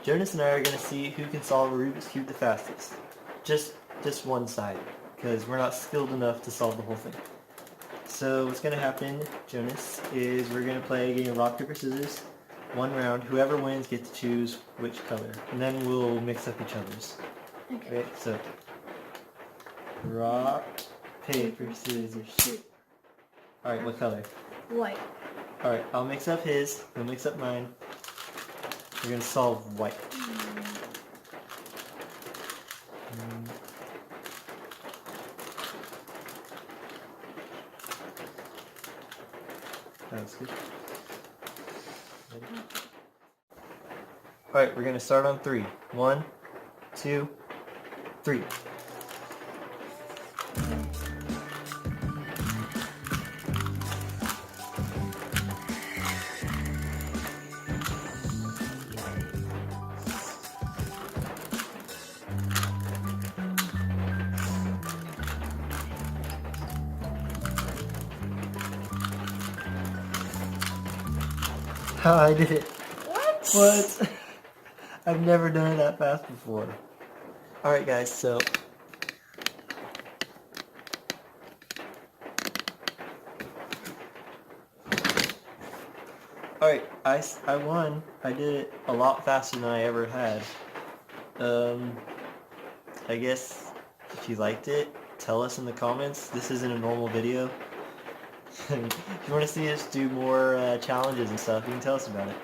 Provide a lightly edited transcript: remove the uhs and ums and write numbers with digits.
Jonas and I are going to see who can solve a Rubik's Cube the fastest. Just one side, because we're not skilled enough to solve the whole thing. So what's going to happen, Jonas, is we're going to play a game of rock, paper, scissors. One round. Whoever wins gets to choose which color. And then we'll mix up each other's. Okay, so rock, paper, scissors, shoot. Alright, what color? White. Alright, I'll mix up his, he'll mix up mine. We're going to solve white. That's good. Alright, we're going to start on 3. 1, 2, 3. I did it. What? I've never done it that fast before. Alright guys, so alright, I won. I did it a lot faster than I ever had. I guess if you liked it, tell us in the comments. This isn't a normal video. If you want to see us do more challenges and stuff, you can tell us about it.